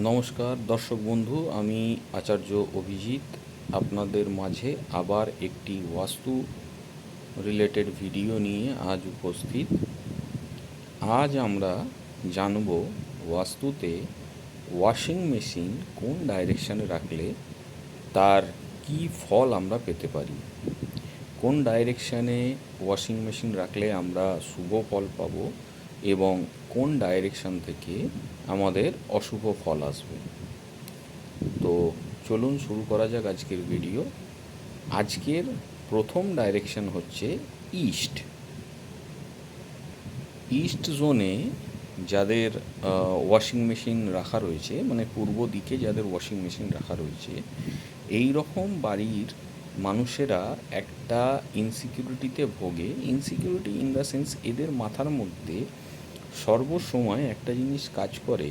নমস্কার দর্শক বন্ধু, আমি আচার্য অভিজিৎ আপনাদের মাঝে আবার একটি বাস্তু রিলেটেড ভিডিও নিয়ে আজ উপস্থিত। আজ আমরা জানব বাস্তুতে ওয়াশিং মেশিন কোন ডাইরেকশানে রাখলে তার কি ফল আমরা পেতে পারি, কোন ডাইরেকশানে ওয়াশিং মেশিন রাখলে আমরা শুভ ফল পাব এবং কোন ডাইরেকশান থেকে আমাদের অশুভ ফল আসবে। তো চলুন শুরু করা যাক আজকের ভিডিও। আজকের প্রথম ডাইরেকশন হচ্ছে ইস্ট। ইস্ট জোনে যাদের ওয়াশিং মেশিন রাখা রয়েছে, মানে পূর্ব দিকে যাদের ওয়াশিং মেশিন রাখা রয়েছে, এই রকম বাড়ির মানুষেরা একটা ইনসিকিউরিটিতে ভোগে। ইনসিকিউরিটি ইন দ্য সেন্স, এদের মাথার মধ্যে সর্বসময় একটা জিনিস কাজ করে,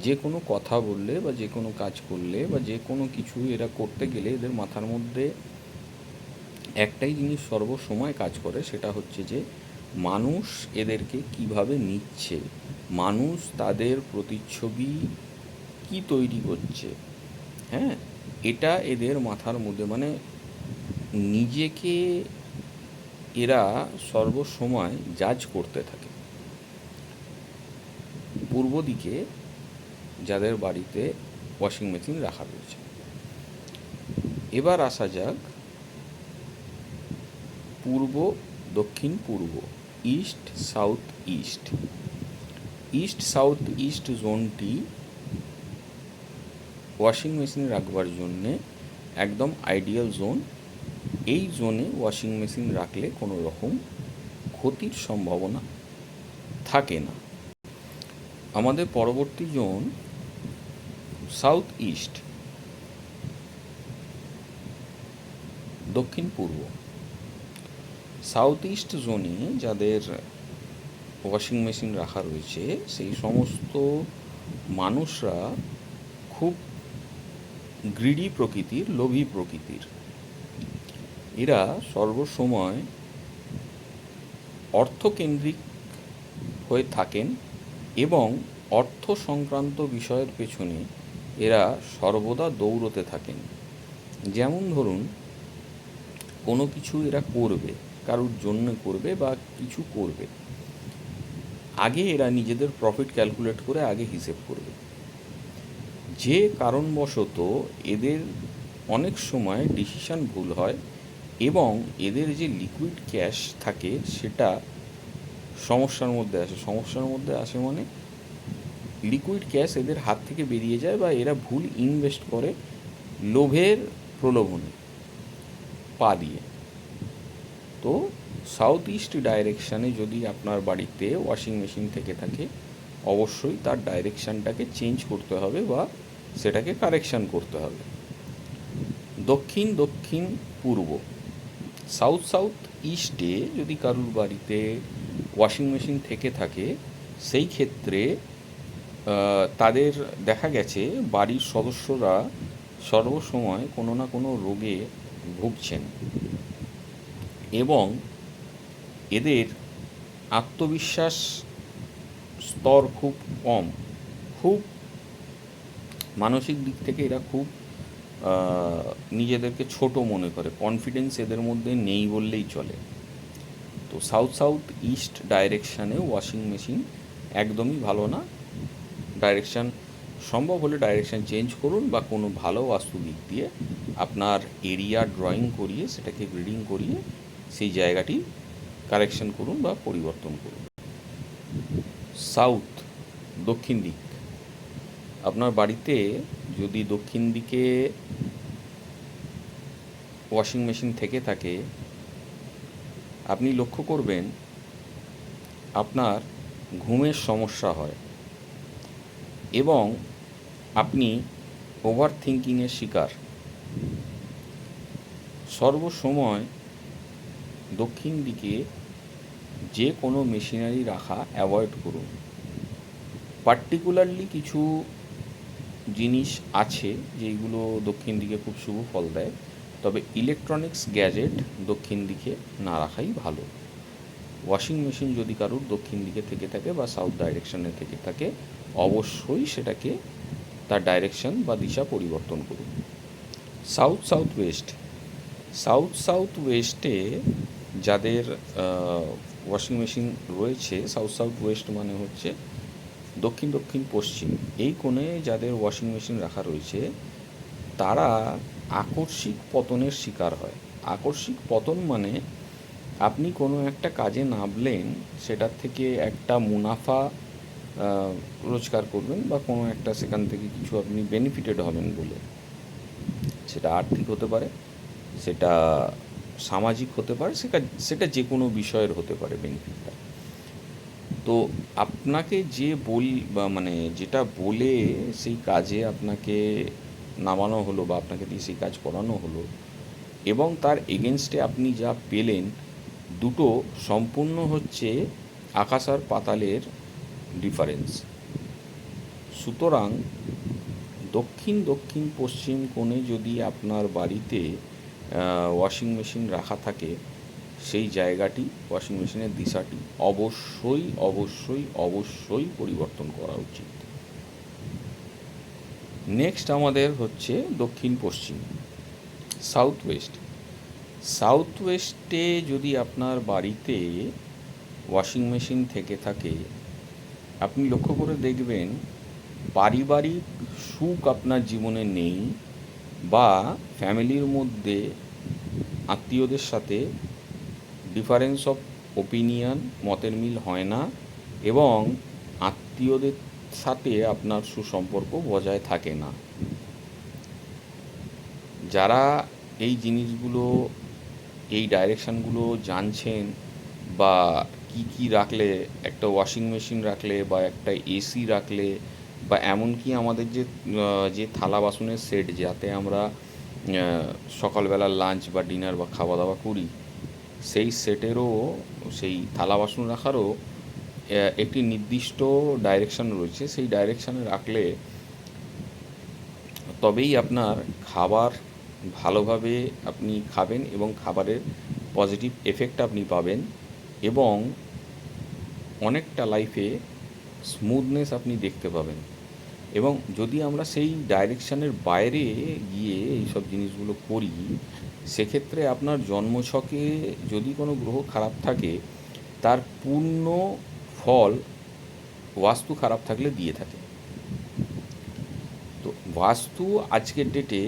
যে কোনো কথা বললে বা যে কোনো কাজ করলে বা যে কোনো কিছু এরা করতে গেলে এদের মাথার মধ্যে একটাই জিনিস সর্বসময় কাজ করে, সেটা হচ্ছে যে মানুষ এদেরকে কিভাবে নিচ্ছে, মানুষ তাদের প্রতিচ্ছবি কি তৈরি করছে। হ্যাঁ, এটা এদের মাথার মধ্যে, মানে নিজেকে এরা সর্বসময় জাজ করতে থাকে। পূর্ব দিকে যাদের বাড়িতে ওয়াশিং মেশিন রাখা রয়েছে। এবার আসা যাক পূর্ব, দক্ষিণ পূর্ব, east south east. East south east জোনটি ওয়াশিং মেশিন রাখবার জন্যে একদম আইডিয়াল জোন। এই জোনে ওয়াশিং মেশিন রাখলে কোনো রকম ক্ষতির সম্ভাবনা থাকে না। আমাদের পরবর্তী জোন সাউথ ইস্ট, দক্ষিণ পূর্ব। সাউথ ইস্ট জোনে যাদের ওয়াশিং মেশিন রাখা রয়েছে, সেই সমস্ত মানুষরা খুব গ্রিডি প্রকৃতির, লোভী প্রকৃতির। এরা সর্বসময় অর্থকেন্দ্রিক হয়ে থাকেন এবং অর্থ সংক্রান্ত বিষয়ের পেছনে এরা সর্বদা দৌড়তে থাকেন। যেমন ধরুন, কোনো কিছু এরা করবে, কারোর জন্য করবে বা কিছু করবে, আগে এরা নিজেদের প্রফিট ক্যালকুলেট করে আগে হিসেব করবে। যে কারণবশত এদের অনেক সময় ডিসিশন ভুল হয় এবং এদের যে লিকুইড ক্যাশ থাকে সেটা সমস্যার মধ্যে আসে। সমস্যার মধ্যে আসে মানে লিকুইড ক্যাশ এদের হাত থেকে বেরিয়ে যায় বা এরা ভুল ইনভেস্ট করে লোভের প্রলোভনে পা দিয়ে। তো সাউথ ইস্ট ডাইরেকশানে যদি আপনার বাড়িতে ওয়াশিং মেশিন থেকে থাকে, অবশ্যই তার ডাইরেকশানটাকে চেঞ্জ করতে হবে বা সেটাকে কারেকশান করতে হবে। দক্ষিণ দক্ষিণ পূর্ব, সাউথ সাউথ ইস্টে যদি কারুর বাড়িতে ওয়াশিং মেশিন থেকে থাকে, সেই ক্ষেত্রে তাদের দেখা গেছে বাড়ির সদস্যরা সর্বসময় কোনো না কোনো রোগে ভুগছেন এবং এদের আত্মবিশ্বাস স্তর খুব কম। খুব মানসিক দিক থেকে এরা খুব নিজেদেরকে ছোট মনে করে, কনফিডেন্স এদের মধ্যে নেই বললেই চলে। তো সাউথ সাউথ ইস্ট ডাইরেকশানে ওয়াশিং মেশিন একদমই ভালো না। ডাইরেকশান সম্ভব হলে ডাইরেকশান চেঞ্জ করুন বা কোনো ভালো বাস্তু দিক দিয়ে আপনার এরিয়া ড্রয়িং করিয়ে সেটাকে গ্রিডিং করিয়ে সেই জায়গাটি কারেকশন করুন বা পরিবর্তন করুন। সাউথ, দক্ষিণ দিক, আপনার বাড়িতে যদি দক্ষিণ দিকে ওয়াশিং মেশিন থেকে থাকে, আপনি লক্ষ্য করবেন আপনার ঘুমের সমস্যা হয় এবং আপনি ওভার থিঙ্কিংয়ের শিকার। সর্বসময় দক্ষিণ দিকে যে কোনো মেশিনারি রাখা অ্যাভয়েড করুন। পার্টিকুলারলি কিছু জিনিস আছে যেগুলো দক্ষিণ দিকে খুব শুভ ফল দেয়, তবে ইলেকট্রনিক্স গ্যাজেট দক্ষিণ দিকে না রাখাই ভালো। ওয়াশিং মেশিন যদি কারুর দক্ষিণ দিকে থেকে থাকে বা সাউথ ডাইরেকশানে থেকে থাকে, অবশ্যই সেটাকে তার ডাইরেকশন বা দিশা পরিবর্তন করুন। South south west, south south ওয়েস্টে যাদের ওয়াশিং মেশিন রয়েছে, সাউথ সাউথ ওয়েস্ট মানে হচ্ছে দক্ষিণ দক্ষিণ পশ্চিম, এই কোণে যাদের ওয়াশিং মেশিন রাখা রয়েছে তারা আকস্মিক পতনের শিকার হয়। আকস্মিক পতন মানে আপনি কোনো একটা কাজে নামলেন, সেটার থেকে একটা মুনাফা রোজগার করবেন বা কোনো একটা সেখান থেকে কিছু আপনি বেনিফিটেড হবেন বলে, সেটা আর্থিক হতে পারে, সেটা সামাজিক হতে পারে, সেটা যে কোনো বিষয়ের হতে পারে বেনিফিটটা। তো আপনাকে যে বা মানে যেটা বলে সেই কাজে আপনাকে নামানো হলো বা আপনাকে দিয়ে সেই কাজ করানো হলো এবং তার এগেনস্টে আপনি যা পেলেন, দুটো সম্পূর্ণ হচ্ছে আকাশ আর পাতালের ডিফারেন্স। সুতরাং দক্ষিণ দক্ষিণ পশ্চিম কোণে যদি আপনার বাড়িতে ওয়াশিং মেশিন রাখা থাকে, সেই জায়গাটি, ওয়াশিং মেশিনের দিশাটি অবশ্যই অবশ্যই অবশ্যই পরিবর্তন করা উচিত। নেক্সট আমাদের হচ্ছে দক্ষিণ পশ্চিম, সাউথ ওয়েস্ট। সাউথ ওয়েস্টে যদি আপনার বাড়িতে ওয়াশিং মেশিন থেকে থাকে, আপনি লক্ষ্য করে দেখবেন পারিবারিক সুখ আপনার জীবনে নেই, বা ফ্যামিলির মধ্যে আত্মীয়দের সাথে ডিফারেন্স অফ ওপিনিয়ন, মতের মিল হয় না, এবং আত্মীয়দের সাথে আপনার সুসম্পর্ক বজায় থাকে না। যারা এই জিনিসগুলো, এই ডাইরেকশানগুলো জানছেন, বা কি কি রাখলে, একটা ওয়াশিং মেশিন রাখলে বা একটা এসি রাখলে, বা এমনকি আমাদের যে থালা বাসনের সেট, যাতে আমরা সকালবেলা লাঞ্চ বা ডিনার বা খাওয়া দাওয়া করি, সেই সেটেরও, সেই থালা বাসন রাখারও একটি নির্দিষ্ট ডাইরেকশান রয়েছে। সেই ডাইরেকশানে রাখলে তবেই আপনার খাবার ভালোভাবে আপনি খাবেন এবং খাবারের পজিটিভ এফেক্ট আপনি পাবেন, এবং অনেকটা লাইফে স্মুথনেস আপনি দেখতে পাবেন। এবং যদি আমরা সেই ডাইরেকশানের বাইরে গিয়ে এইসব জিনিসগুলো করি, সেক্ষেত্রে আপনার জন্মছকে যদি কোনো গ্রহ খারাপ থাকে, তার পূর্ণ ফল বাস্তু খারাপ থাকলে দিয়ে থাকে। তো বাস্তু আজকের ডেটে,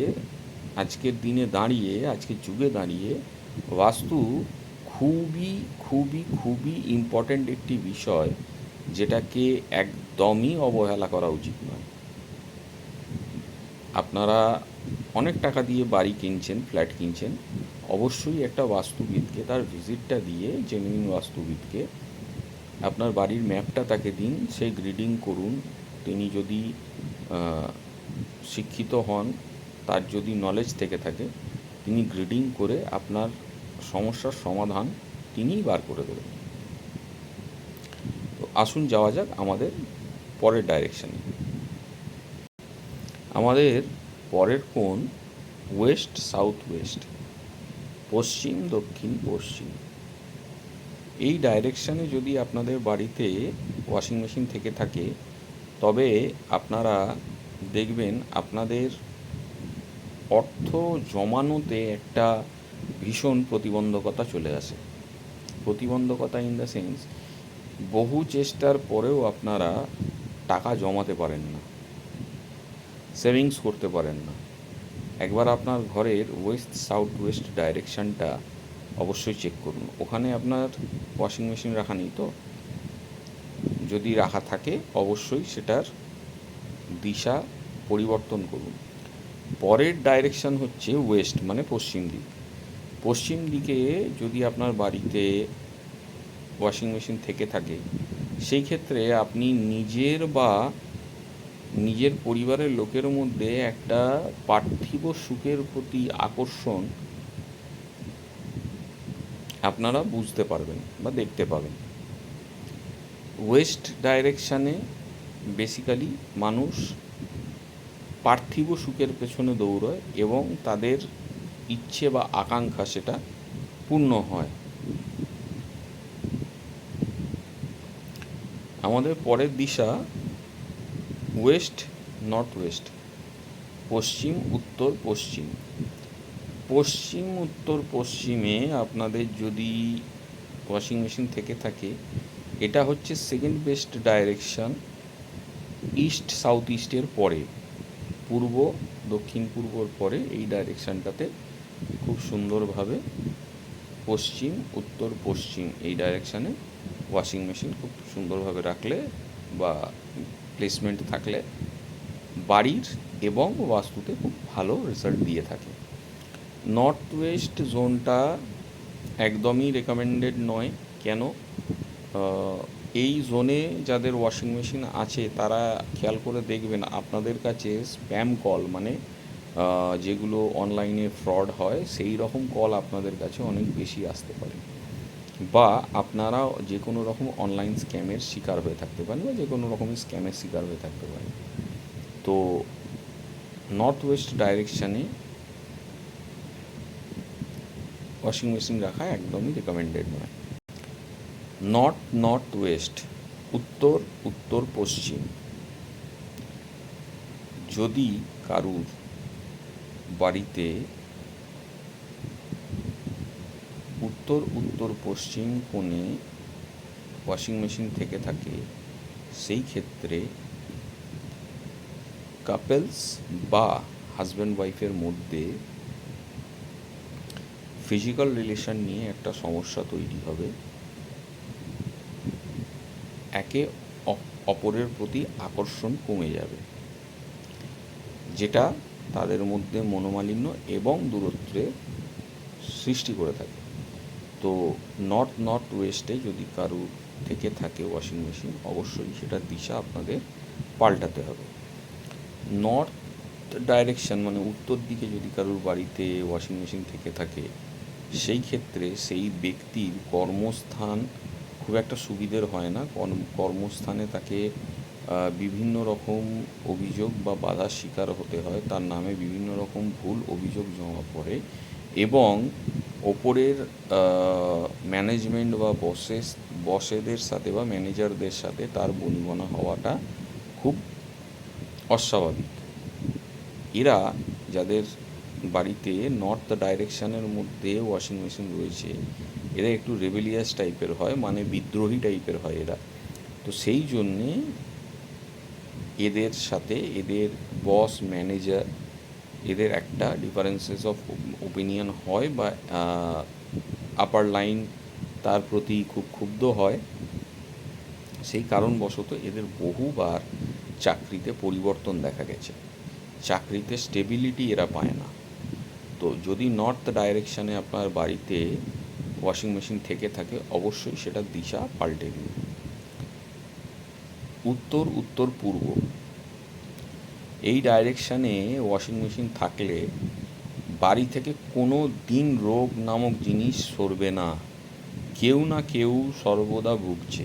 আজকের দিনে দাঁড়িয়ে, আজকের যুগে দাঁড়িয়ে বাস্তু খুবই খুবই খুবই ইম্পর্ট্যান্ট একটি বিষয়, যেটাকে একদমই অবহেলা করা উচিত নয়। আপনারা অনেক টাকা দিয়ে বাড়ি কিনছেন, ফ্ল্যাট কিনছেন, অবশ্যই একটা বাস্তুবিদকে তার ভিজিটটা দিয়ে, জেনুইন বাস্তুবিদকে আপনার বাড়ির ম্যাপটা তাকে দিন, সে গ্রিডিং করুন। তিনি যদি শিক্ষিত হন, তার যদি নলেজ থেকে থাকে, তিনি গ্রিডিং করে আপনার সমস্যার সমাধান তিনিই বার করে দেবেন। তো আসুন যাওয়া যাক আমাদের পরের ডাইরেকশানে। আমাদের পরের কোণ ওয়েস্ট সাউথ ওয়েস্ট, পশ্চিম দক্ষিণ পশ্চিম। এই ডাইরেকশানে যদি আপনাদের বাড়িতে ওয়াশিং মেশিন থেকে থাকে, তবে আপনারা দেখবেন আপনাদের অর্থ জমানোতে একটা ভীষণ প্রতিবন্ধকতা চলে আসে। প্রতিবন্ধকতা ইন দ্য সেন্স, বহু চেষ্টার পরেও আপনারা টাকা জমাতে পারেন না, সেভিংস করতে পারেন না। একবার আপনার ঘরের ওয়েস্ট সাউথ ওয়েস্ট ডাইরেকশানটা অবশ্যই চেক করুন। ওখানে আপনার ওয়াশিং মেশিন রাখা নেই তো? যদি রাখা থাকে, অবশ্যই সেটার দিশা পরিবর্তন করুন। পরের ডাইরেকশান হচ্ছে ওয়েস্ট, মানে পশ্চিম দিক। পশ্চিম দিকে যদি আপনার বাড়িতে ওয়াশিং মেশিন থেকে থাকে, সেই ক্ষেত্রে আপনি নিজের বা নিজের পরিবারের লোকের মধ্যে একটা পার্থিব সুখের প্রতি আকর্ষণ আপনারা বুঝতে পারবেন বা দেখতে পাবেন। ওয়েস্ট ডাইরেকশানে বেসিক্যালি মানুষ পার্থিব সুখের পেছনে দৌড়য় এবং তাদের ইচ্ছে বা আকাঙ্ক্ষা সেটা পূর্ণ হয়। আমাদের পরের দিশা ওয়েস্ট নর্থ ওয়েস্ট, পশ্চিম, উত্তর, পশ্চিম। পশ্চিম, উত্তর, পশ্চিমে আপনাদের যদি ওয়াশিং মেশিন থেকে থাকে, এটা হচ্ছে second best direction east south ইস্টের পরে, পূর্ব দক্ষিণ পূর্বর পরে এই ডাইরেকশানটাতে খুব সুন্দরভাবে পশ্চিম, উত্তর, পশ্চিম এই ডাইরেকশানে ওয়াশিং মেশিন খুব সুন্দরভাবে রাখলে বা প্লেসমেন্ট থাকলে বাড়ির এবং বাস্তুতে খুব ভালো রেজাল্ট দিয়ে থাকে। নর্থ ওয়েস্ট জোনটা একদমই রেকমেন্ডেড নয়। কেন? এই জোনে যাদের ওয়াশিং মেশিন আছে তারা খেয়াল করে দেখবেন আপনাদের কাছে স্প্যাম কল, মানে যেগুলো অনলাইনে ফ্রড হয় সেই রকম কল আপনাদের কাছে অনেক বেশি আসতে পারে, বা আপনারা যে কোনো রকম অনলাইন স্ক্যামের শিকার হয়ে থাকতে পারেন বা যে কোনো রকমের স্ক্যামের শিকার হয়ে থাকতে পারেন। তো নর্থ ওয়েস্ট ডাইরেকশানে ওয়াশিং মেশিন রাখা একদমই রেকমেন্ডেড নয়। নর্থ ওয়েস্ট, উত্তর, উত্তর পশ্চিম। যদি কারুর বাড়িতে উত্তর পশ্চিম কোণে ওয়াশিং মেশিন থেকে থাকে, সেই ক্ষেত্রে কাপলস বা হাজব্যান্ড ওয়াইফের মধ্যে ফিজিক্যাল রিলেশন নিয়ে একটা সমস্যা তৈরি হবে। একে অপরের প্রতি আকর্ষণ কমে যাবে, যেটা তাদের মধ্যে মনোমালিন্য এবং দূরত্বের সৃষ্টি করে থাকে। তো নর্থ ওয়েস্টে যদি কারুর থেকে থাকে ওয়াশিং মেশিন, অবশ্যই সেটার দিশা আপনাদের পাল্টাতে হবে। নর্থ ডাইরেকশন মানে উত্তর দিকে যদি কারুর বাড়িতে ওয়াশিং মেশিন থেকে থাকে, সেই ক্ষেত্রে সেই ব্যক্তির কর্মস্থান খুব একটা সুবিধের হয় না। কর্মস্থানে তাকে বিভিন্ন রকম অভিযোগ বা বাধার শিকার হতে হয়, তার নামে বিভিন্ন রকম ভুল অভিযোগ জমা পড়ে এবং ওপরের ম্যানেজমেন্ট বা বসেদের সাথে বা ম্যানেজারদের সাথে তার বনিবনা হওয়াটা খুব অস্বাভাবিক। এরা যাদের বাড়িতে নর্থ ডাইরেকশানের মধ্যে ওয়াশিং মেশিন রয়েছে, এরা একটু রেবেলিয়াস টাইপের হয়, মানে বিদ্রোহী টাইপের হয় এরা। তো সেই জন্যে এদের সাথে এদের বস ম্যানেজার এদের একটা ডিফারেন্সেস অফ ওপিনিয়ন হয় বা আপার লাইন তার প্রতি খুব ক্ষুব্ধ হয়। সেই কারণবশত এদের বহুবার চাকরিতে পরিবর্তন দেখা গেছে, চাকরিতে স্টেবিলিটি এরা পায় না। তো যদি নর্থ ডাইরেকশানে আপনার বাড়িতে ওয়াশিং মেশিন থেকে থাকে, অবশ্যই সেটার দিশা পাল্টে দিন। উত্তর পূর্ব, এই ডাইরেকশানে ওয়াশিং মেশিন থাকলে বাড়ি থেকে কোনো দিন রোগ নামক জিনিস সরবে না, কেউ না কেউ সর্বদা ভুগছে।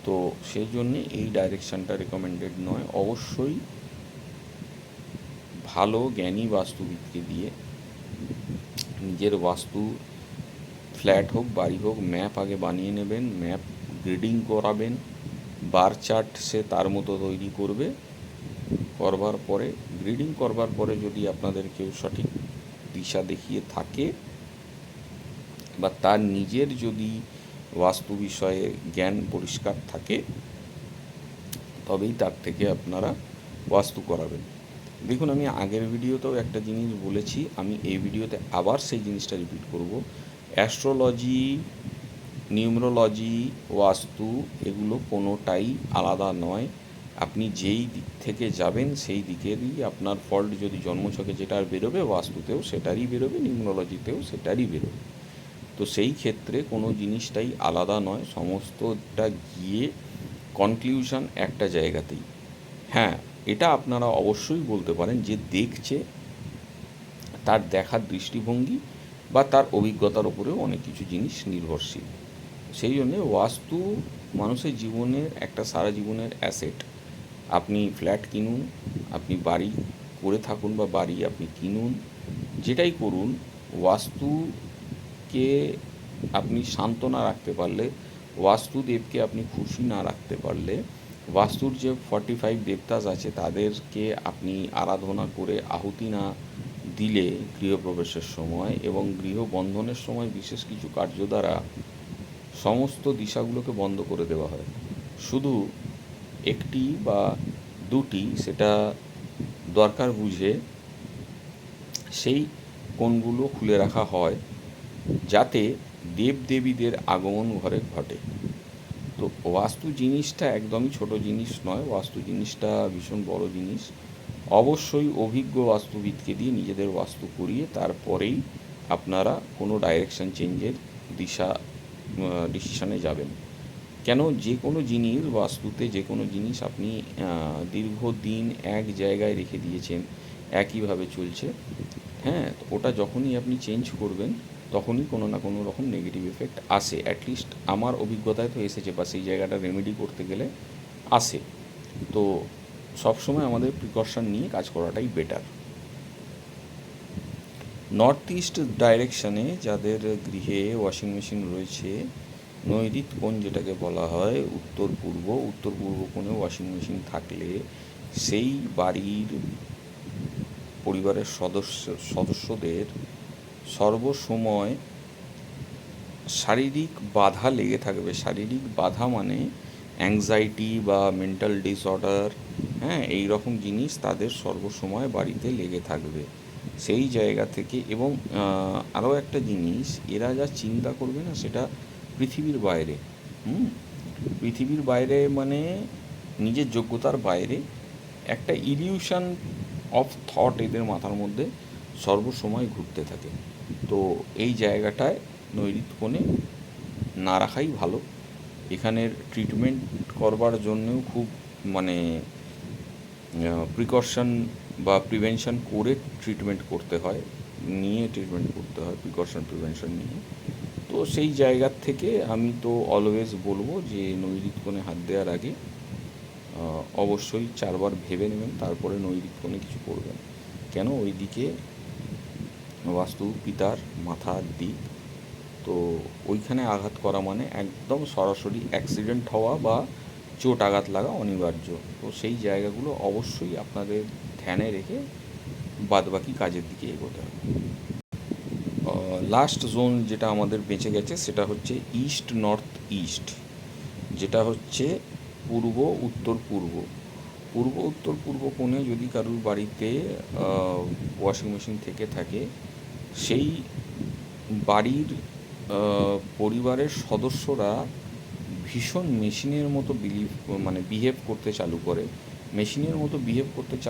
তো সেই জন্যে এই ডাইরেকশানটা রেকমেন্ডেড নয়। অবশ্যই ভালো জ্ঞানী বাস্তুবিদকে দিয়ে নিজের বাস্তু, ফ্ল্যাট হোক বাড়ি হোক, ম্যাপ আগে বানিয়ে নেবেন, ম্যাপ গ্রিডিং করাবেন, বার চার্ট সে তার মতো তৈরি করবে। গ্রিডিং করবার পরে যদি আপনাদের কেউ সঠিক দিশা দেখিয়ে থাকে বা তার নিজের যদি বাস্তু বিষয়ে জ্ঞান পরিষ্কার থাকে, তবেই তার থেকে আপনারা বাস্তু করাবেন। দেখুন, আমি আগের ভিডিওতেও একটা জিনিস বলেছি, আমি এই ভিডিওতে আবার সেই জিনিসটা রিপিট করব। অ্যাস্ট্রোলজি, নিউমেরোলজি, বাস্তু এগুলো কোনোটাই আলাদা নয়। আপনি যেই দিক থেকে যাবেন সেই দিকেরই আপনার ফল্ট যদি জন্মছকে যেটার বেরোবে, বাস্তুতেও সেটারই বেরোবে, নিউমেরোলজিতেও সেটারই বেরোবে। তো সেই ক্ষেত্রে কোনো জিনিসটাই আলাদা নয়, সমস্তটা গিয়ে কনক্লিউশন একটা জায়গাতেই। হ্যাঁ, এটা আপনারা অবশ্যই বলতে পারেন যে দেখছে তার দেখার দৃষ্টিভঙ্গি বা তার অভিজ্ঞতার ওপরেও অনেক কিছু জিনিস নির্ভরশীল। সেই জন্যে বাস্তু মানুষের জীবনের একটা সারা জীবনের অ্যাসেট। আপনি ফ্ল্যাট কিনুন, আপনি বাড়ি করে থাকুন বা বাড়ি আপনি কিনুন, যেটাই করুন, বাস্তুকে আপনি শান্ত না রাখতে পারলে, বাস্তুদেবকে আপনি খুশি না রাখতে পারলে বাস্তুর যে 45 দেবতাস আছে তাদেরকে আপনি আরাধনা করে আহুতি না দিলে গৃহপ্রবেশের সময় এবং গৃহবন্ধনের সময় বিশেষ কিছু কার্য দ্বারা সমস্ত দিশাগুলোকে বন্ধ করে দেওয়া হয়। শুধু একটি বা দুটি সেটা দরকার বুঝে সেই কোণগুলো খুলে রাখা হয় যাতে দেবদেবীদের আগমন ঘরে ঘটে। তো বাস্তু জিনিসটা একদমই ছোট জিনিস নয়, বাস্তু জিনিসটা ভীষণ বড় জিনিস। অবশ্যই অভিজ্ঞ বাস্তুবিদকে দিয়ে নিজেদের বাস্তু করিয়ে তারপরেই আপনারা কোনো ডাইরেকশন চেঞ্জের ডিসিশনে যাবেন। কেন, যে কোনো জিনিস বাস্তুতে যে কোনো জিনিস আপনি দীর্ঘদিন এক জায়গায় রেখে দিয়েছেন, একইভাবে চলছে, হ্যাঁ, তো ওটা যখনই আপনি চেঞ্জ করবেন তখনই কোনো না কোনো রকম নেগেটিভ এফেক্ট আসে। অ্যাটলিস্ট আমার অভিজ্ঞতায় তো এসেছে, বা সেই জায়গাটা রেমেডি করতে গেলে আসে। তো সবসময় আমাদের প্রিকশন নিয়ে কাজ করাটাই বেটার। নর্থ ইস্ট ডাইরেকশানে যাদের গৃহে ওয়াশিং মেশিন রয়েছে, নৈরিত কোণ যেটাকে বলা হয়, উত্তর পূর্ব কোণে ওয়াশিং মেশিন থাকলে সেই বাড়ির পরিবারের সদস্যদের সর্বসময় শারীরিক বাধা লেগে থাকবে। শারীরিক বাধা মানে অ্যাংজাইটি বা মেন্টাল ডিসঅর্ডার, হ্যাঁ, এই রকম জিনিস তাদের সর্বসময় বাড়িতে লেগে থাকবে। সেই জায়গা থেকে, এবং আরও একটা জিনিস, এরা যা চিন্তা করবে না সেটা পৃথিবীর বাইরে, পৃথিবীর বাইরে মানে নিজের যোগ্যতার বাইরে একটা ইলিউশন অফ থট এদের মাথার মধ্যে সর্বসময় ঘুরতে থাকে। তো এই জায়গাটায় নৈরিত কোণে না রাখাই ভালো। এখানের ট্রিটমেন্ট করবার জন্যও খুব মানে প্রিকশন বা প্রিভেনশন করে ট্রিটমেন্ট করতে হয়, প্রিভেনশন নিয়ে। তো সেই জায়গার থেকে আমি তো অলওয়েজ বলবো যে নৈরিত কোণে হাত দেওয়ার আগে অবশ্যই 4 বার ভেবে নেবেন, তারপরে নৈরিত কোণে কিছু করবেন। কেন, ওই দিকে বাস্তু পিতার মাথার দিক, তো ওইখানে আঘাত করা মানে একদম সরাসরি অ্যাক্সিডেন্ট হওয়া বা চোট আঘাত লাগা অনিবার্য। তো সেই জায়গাগুলো অবশ্যই আপনাদের ধ্যানে রেখে বাদবাকি কাজের দিকে এগোতে হবে। লাস্ট জোন যেটা আমাদের বেঁচে গেছে সেটা হচ্ছে ইস্ট নর্থ ইস্ট, যেটা হচ্ছে পূর্ব উত্তর পূর্ব কোণে যদি কারুর বাড়িতে ওয়াশিং মেশিন থেকে থাকে, সেই বাড়ির পরিবারের সদস্যরা ভীষণ মেশিনের মতো বিহেভ করতে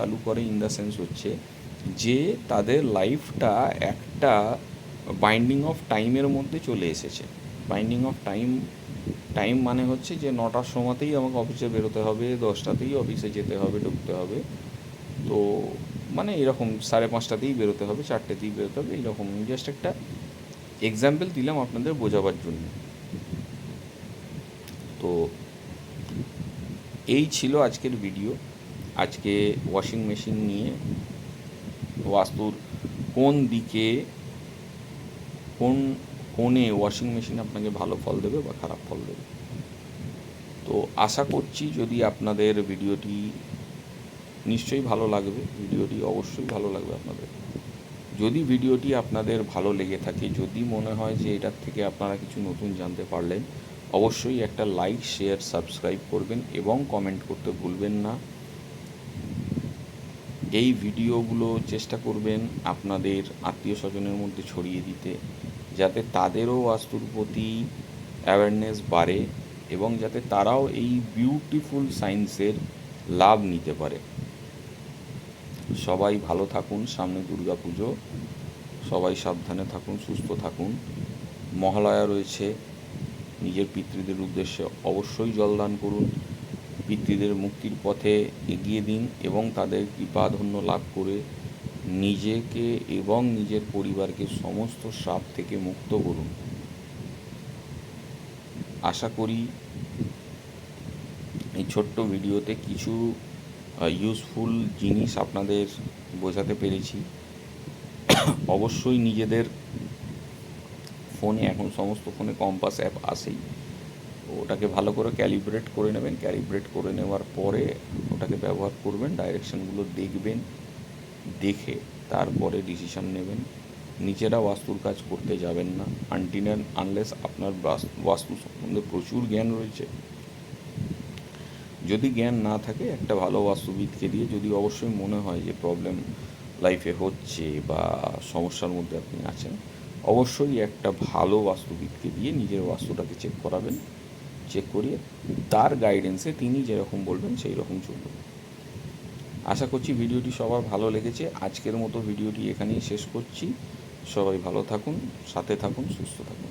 চালু করে ইন দ্য সেন্স হচ্ছে যে তাদের লাইফটা একটা বাইন্ডিং অফ টাইমের মধ্যে চলে এসেছে। বাইন্ডিং অফ টাইম মানে হচ্ছে যে 9টার সময়তেই আমাকে অফিসে বেরোতে হবে, 10টাতেই অফিসে যেতে হবে, ঢুকতে হবে। তো মানে এরকম 5:30তেই বেরোতে হবে, 4টেতেই বেরোতে হবে, এইরকম জাস্ট একটা এক্সাম্পল দিলাম আপনাদের বোঝাবার জন্য। তো এই ছিল আজকের ভিডিও। আজকে ওয়াশিং মেশিন নিয়ে বাস্তুর কোন দিকে, কোন কোণে ওয়াশিং মেশিন আপনাকে ভালো ফল দেবে বা খারাপ ফল দেবে। তো আশা করছি যদি আপনাদের ভিডিওটি নিশ্চয়ই ভালো লাগবে, অবশ্যই ভালো লাগবে আপনাদের। যদি ভিডিওটি আপনাদের ভালো লেগে থাকে, যদি মনে হয় যে এটার থেকে আপনারা কিছু নতুন জানতে পারলেন, অবশ্যই একটা লাইক, শেয়ার, সাবস্ক্রাইব করবেন এবং কমেন্ট করতে ভুলবেন না। এই ভিডিওগুলো চেষ্টা করবেন আপনাদের আত্মীয় স্বজনের মধ্যে ছড়িয়ে দিতে, যাতে তাদেরও বাস্তুর প্রতি অ্যাওয়ারনেস বাড়ে এবং যাতে তারাও এই বিউটিফুল সায়েন্সের লাভ নিতে পারে। সবাই ভালো থাকুন, সামনে দুর্গা পুজো, সবাই সাবধানে থাকুন, সুস্থ থাকুন। মহালয়া রয়েছে, নিজের পিতৃদের উদ্দেশ্যে অবশ্যই জলদান করুন, পিতৃদের মুক্তির পথে এগিয়ে দিন এবং তাদের কৃপাধন্য লাভ করে নিজেকে এবং নিজের পরিবারকে সমস্ত শ্রাপ থেকে মুক্ত করুন। আশা করি এই ছোট্ট ভিডিওতে কিছু ইউজফুল জিনিস আপনাদের বোঝাতে পেরেছি। অবশ্যই নিজেদের ফোনে, এখন সমস্ত ফোনে কম্পাস অ্যাপ আসেই, তো ওটাকে ভালো করে ক্যালিব্রেট করে নেবেন। ক্যালিব্রেট করে নেওয়ার পরে ওটাকে ব্যবহার করবেন, ডাইরেকশানগুলো দেখবেন, দেখে তারপরে ডিসিশান নেবেন। নিজেরা বাস্তুর কাজ করতে যাবেন না আনটিল অ্যান্ড আনলেস আপনার বাস্তু সম্বন্ধে প্রচুর জ্ঞান রয়েছে। যদি জ্ঞান না থাকে, একটা ভালো বাস্তুবিদকে দিয়ে, যদি অবশ্যই মনে হয় যে প্রবলেম লাইফে হচ্ছে বা সমস্যার মধ্যে আপনি আছেন, অবশ্যই একটা ভালো বাস্তুবিদকে দিয়ে নিজের বাস্তুটাকে চেক করাবেন। চেক করিয়ে তার গাইডেন্সে তিনি যেরকম বলবেন সেই রকম চলবেন। আশা করছি ভিডিওটি সবার ভালো লেগেছে। আজকের মতো ভিডিওটি এখানেই শেষ করছি। সবাই ভালো থাকুন, সাথে থাকুন, সুস্থ থাকুন।